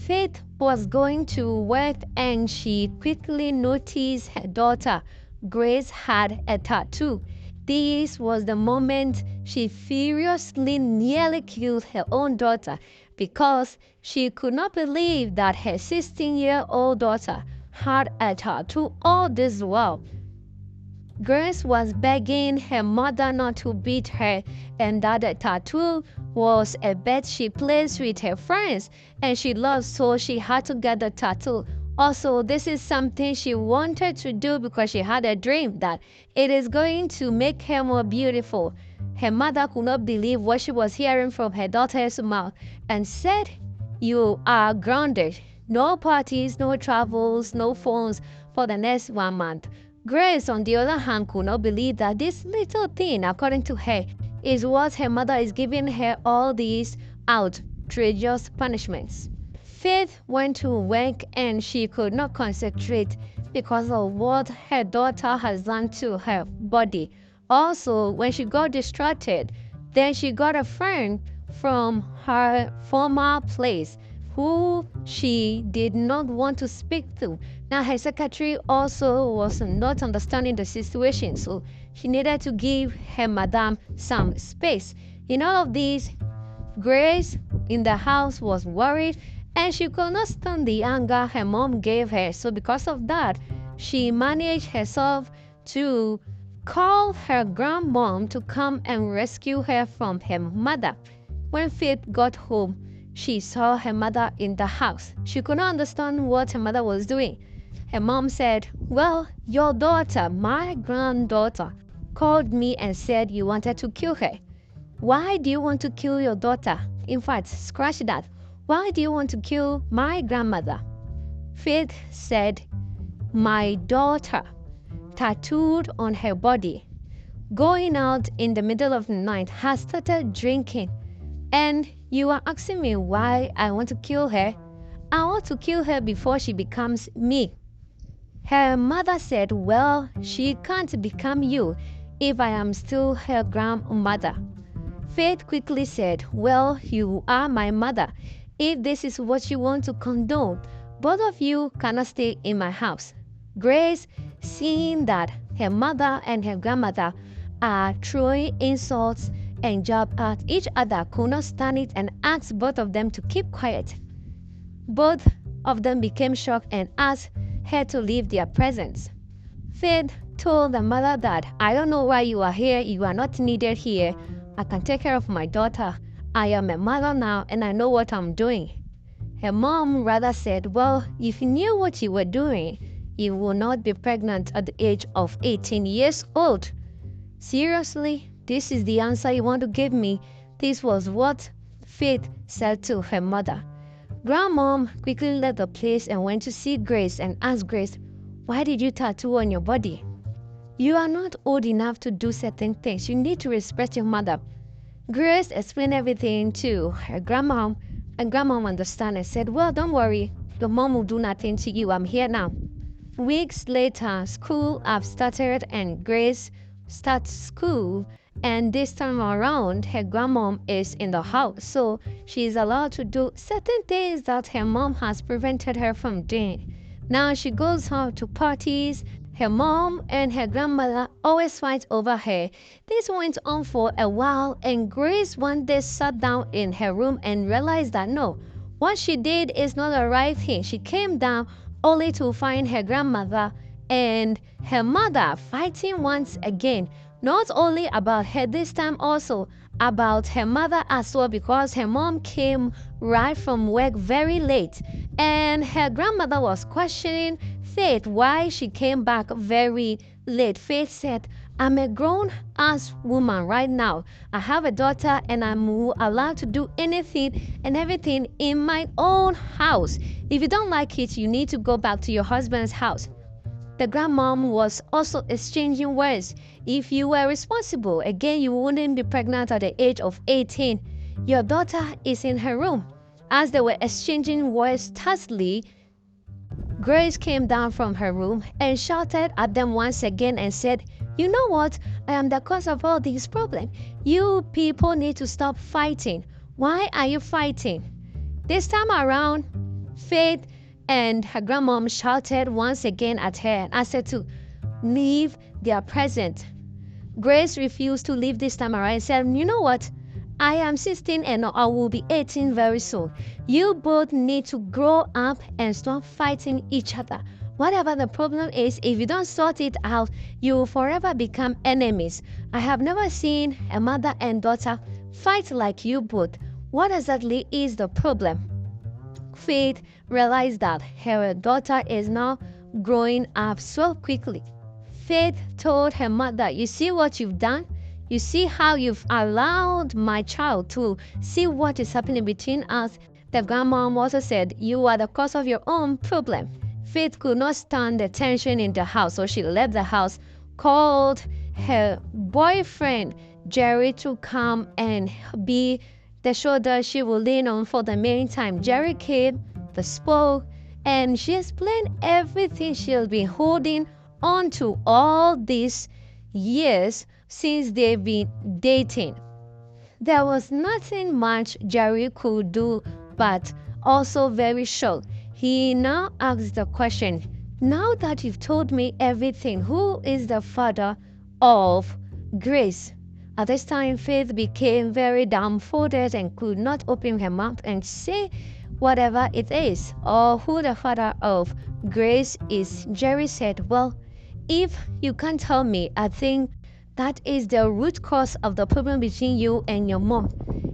Faith was going to work and she quickly noticed her daughter, Grace, had a tattoo. This was the moment she furiously nearly killed her own daughter because she could not believe that her 16-year-old daughter had a tattoo all this while. Grace was begging her mother not to beat her and that the tattoo was a bet she plays with her friends and she loved, so she had to get the tattoo. Also, this is something she wanted to do because she had a dream that it is going to make her more beautiful. Her mother could not believe what she was hearing from her daughter's mouth and said, "You are grounded. No parties, no travels, no phones for the next 1 month." Grace, on the other hand, could not believe that this little thing, according to her, is what her mother is giving her all these outrageous punishments. Faith went to work and she could not concentrate because of what her daughter has done to her body. Also, when she got distracted, then she got a friend from her former place who she did not want to speak to. Now her secretary also was not understanding the situation, so she needed to give her madam some space. In all of this, Grace in the house was worried and she could not stand the anger her mom gave her. So because of that, she managed herself to call her grandmom to come and rescue her from her mother. When Faith got home, she saw her mother in the house. She could not understand what her mother was doing. Her mom said, "Well, your daughter, my granddaughter, called me and said you wanted to kill her. Why do you want to kill your daughter? In fact, scratch that. Why do you want to kill my grandmother?" Faith said, "My daughter, tattooed on her body, going out in the middle of the night, has started drinking. And you are asking me why I want to kill her? I want to kill her before she becomes me." Her mother said, "Well, she can't become you if I am still her grandmother." Faith quickly said, "Well, you are my mother. If this is what you want to condone, both of you cannot stay in my house." Grace, seeing that her mother and her grandmother are throwing insults and jab at each other, could not stand it and asked both of them to keep quiet. Both of them became shocked and asked her to leave their presence. Faith told the mother that, "I don't know why you are here. You are not needed here. I can take care of my daughter. I am a mother now and I know what I'm doing." Her mom rather said, "Well, if you knew what you were doing, you will not be pregnant at the age of 18 years old. Seriously, this is the answer you want to give me?" This was what Faith said to her mother. Grandmom quickly left the place and went to see Grace and asked Grace, "Why did you tattoo on your body? You are not old enough to do certain things. You need to respect your mother." Grace explained everything to her grandmom, and grandmom understood and said, "Well, don't worry. Your mom will do nothing to you. I'm here now." Weeks later, school have started and Grace starts school, and this time around her grandmom is in the house, so she is allowed to do certain things that her mom has prevented her from doing. Now she goes out to parties. Her mom and her grandmother always fight over her. This went on for a while and Grace one day sat down in her room and realized that no, what she did is not the right thing. She came down only to find her grandmother and her mother fighting once again. Not only about her this time, also about her mother as well, because her mom came right from work very late and her grandmother was questioning Faith why she came back very late. Faith said, "I'm a grown-ass woman right now. I have a daughter and I'm allowed to do anything and everything in my own house. If you don't like it, you need to go back to your husband's house." The grandmom was also exchanging words. "If you were responsible, again, you wouldn't be pregnant at the age of 18. Your daughter is in her room." As they were exchanging words testily, Grace came down from her room and shouted at them once again and said, "You know what? I am the cause of all these problems. You people need to stop fighting. Why are you fighting?" This time around, Faith and her grandmom shouted once again at her and asked her to leave their present. Grace refused to leave this time around and said, you know what? I am 16 and I will be 18 very soon. You both need to grow up and stop fighting each other. Whatever the problem is, if you don't sort it out, you will forever become enemies. I have never seen a mother and daughter fight like you both. What exactly is the problem? Faith realized that her daughter is now growing up so quickly. Faith told her mother, you see what you've done? You see how you've allowed my child to see what is happening between us? The grandmom also said, you are the cause of your own problem. Faith could not stand the tension in the house, so she left the house, called her boyfriend Jerry to come and be the shoulder she will lean on for the meantime. Jerry came, they spoke, and she explained everything she'll been holding on to all these years since they've been dating. There was nothing much Jerry could do, but also very shocked. He now asked the question, now that you've told me everything, who is the father of Grace? At this time, Faith became very dumbfounded and could not open her mouth and say whatever it is, or who the father of Grace is. Jerry said, well, if you can't tell me, I think that is the root cause of the problem between you and your mom.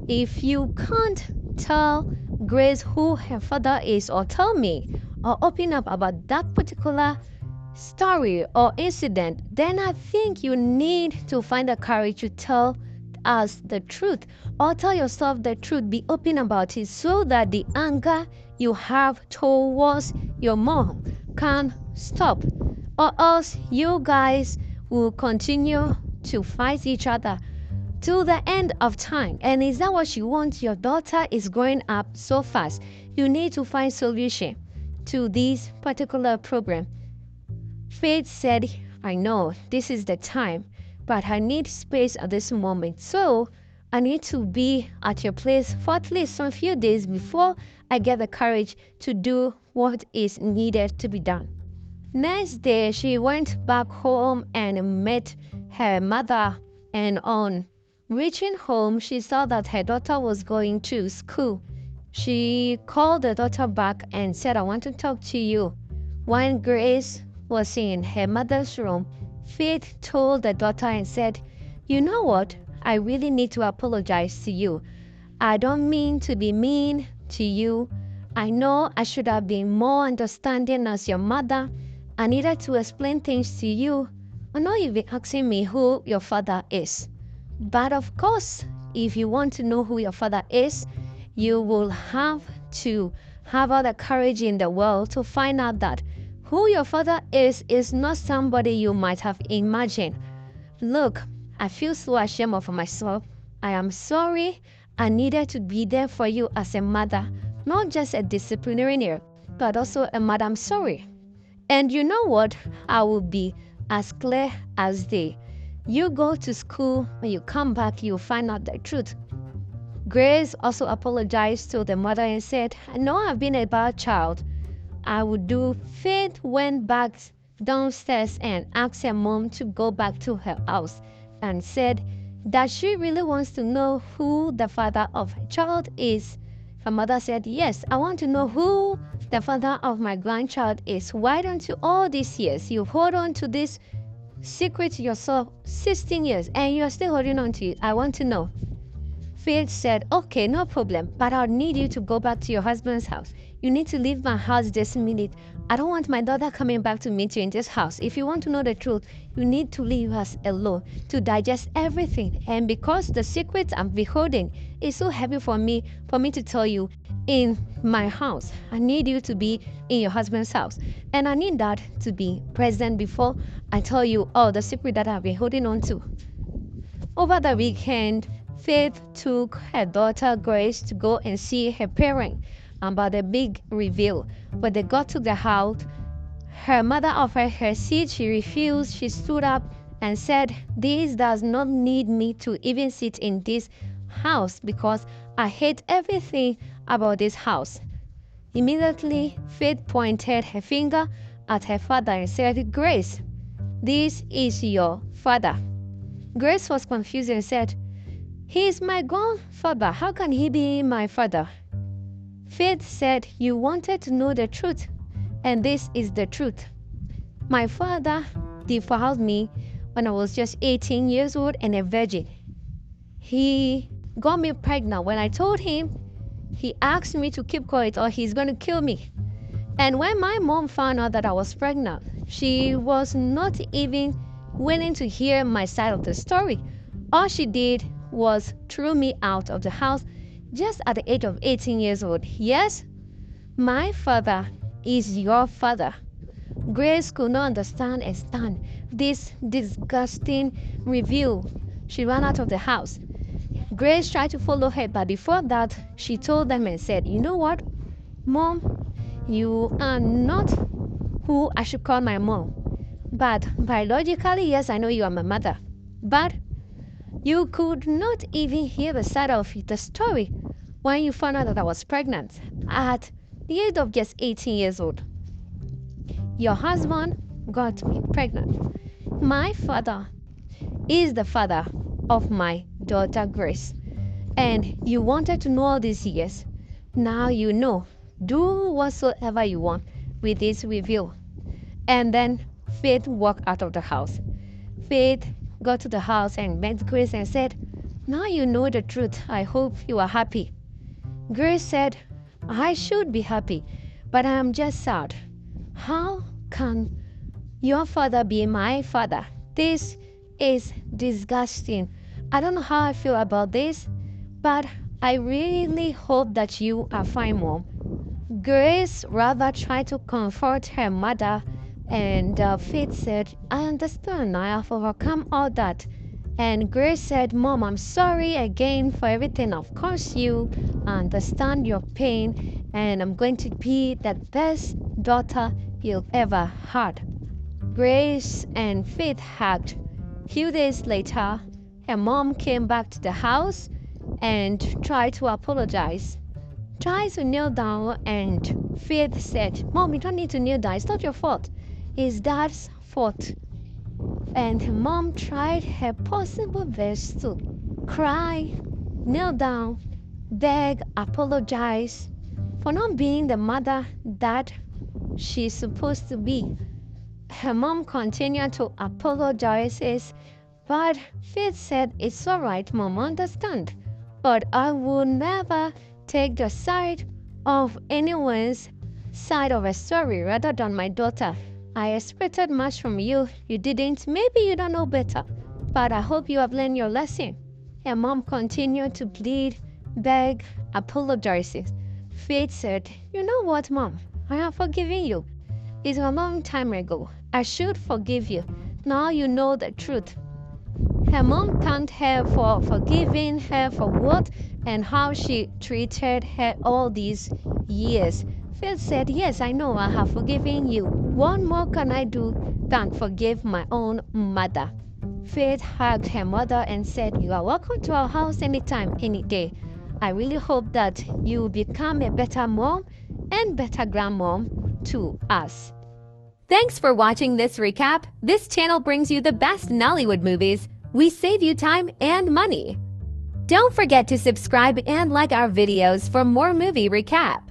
If you can't tell Grace who her father is, or tell me, or open up about that particular story or incident, then I think you need to find the courage to tell us the truth, or tell yourself the truth. Be open about it so that the anger you have towards your mom can stop, or else you guys will continue to fight each other till the end of time. And is that what you want? Your daughter is growing up so fast. You need to find solution to this particular problem. Faith said, I know this is the time, but I need space at this moment. So I need to be at your place for at least some few days before I get the courage to do what is needed to be done. Next day, she went back home and met her mother, and on reaching home, she saw that her daughter was going to school. She called the daughter back and said, I want to talk to you. When Grace was in her mother's room, Faith told the daughter and said, you know what? I really need to apologize to you. I don't mean to be mean to you. I know I should have been more understanding as your mother. I needed to explain things to you. I know you've been asking me who your father is. But of course, if you want to know who your father is, you will have to have all the courage in the world to find out that who your father is not somebody you might have imagined. Look, I feel so ashamed of myself. I am sorry. I needed to be there for you as a mother, not just a disciplinarian, but also a mother. I'm sorry. And you know what? I will be as clear as day. You go to school, when you come back, you'll find out the truth. Grace also apologized to the mother and said, I know I've been a bad child. I would do. Faith went back downstairs and asked her mom to go back to her house and said that she really wants to know who the father of her child is. Her mother said, yes, I want to know who the father of my grandchild is. Why don't you, all these years, you hold on to this secret yourself 16 years and you're still holding on to it? I want to know. Faith said, okay, no problem, but I'll need you to go back to your husband's house. You need to leave my house this minute. I don't want my daughter coming back to meet you in this house. If you want to know the truth, you need to leave us alone to digest everything. And because the secret I'm beholding is so heavy for me to tell you in my house, I need you to be in your husband's house. And I need that to be present before I tell you all the secret that I've been holding on to. Over the weekend, Faith took her daughter Grace to go and see her parents about the big reveal. When they got to the house, her mother offered her seat. She refused. She stood up and said, this does not need me to even sit in this house because I hate everything about this house. Immediately, Faith pointed her finger at her father and said, Grace, this is your father. Grace was confused and said, He is my grandfather. How can he be my father? Faith said, You wanted to know the truth, and this is the truth. My father defiled me when I was just 18 years old and a virgin. He got me pregnant. When I told him, he asked me to keep quiet or he's going to kill me. And when my mom found out that I was pregnant, she was not even willing to hear my side of the story. All she did was throw me out of the house just at the age of 18 years old. Yes, my father is your father. Grace could not understand and stand this disgusting reveal. She ran out of the house. Grace tried to follow her, but before that, she told them and said, You know what, Mom? You are not who I should call my mom. But biologically, yes, I know you are my mother. But you could not even hear the side of the story when you found out that I was pregnant at the age of just 18 years old. Your husband got me pregnant. My father is the father of my daughter Grace. And you wanted to know all these years. Now you know. Do whatsoever you want with this reveal. And then Faith walked out of the house. Faith got to the house and met Grace and said, Now you know the truth. I hope you are happy. Grace said, I should be happy, but I am just sad. How can your father be my father? This is disgusting. I don't know how I feel about this, but I really hope that you are fine, Mom. Grace rather tried to comfort her mother, and Faith said, I understand. I have overcome all that. And Grace said, Mom, I'm sorry again for everything I've caused you. I understand your pain, and I'm going to be the best daughter you've ever had. Grace and Faith hugged. A few days later, her mom came back to the house and tried to apologize. Tried to kneel down, and Faith said, Mom, you don't need to kneel down. It's not your fault. It's Dad's fault. And her mom tried her possible best to cry, kneel down, beg, apologize for not being the mother that she's supposed to be. Her mom continued to apologize, but Faith said, It's all right, Mom, understand. But I will never take the side of anyone's side of a story rather than my daughter. I expected much from you. You didn't. Maybe you don't know better. But I hope you have learned your lesson. Her mom continued to plead, beg, apologize. Faith said, You know what, Mom? I have forgiven you. It's a long time ago. I should forgive you. Now you know the truth. Her mom thanked her for forgiving her for what and how she treated her all these years. Faith said, Yes, I know I have forgiven you. What more can I do than forgive my own mother? Faith hugged her mother and said, You are welcome to our house anytime, any day. I really hope that you will become a better mom and better grandmom to us. Thanks for watching this recap. This channel brings you the best Nollywood movies. We save you time and money. Don't forget to subscribe and like our videos for more movie recap.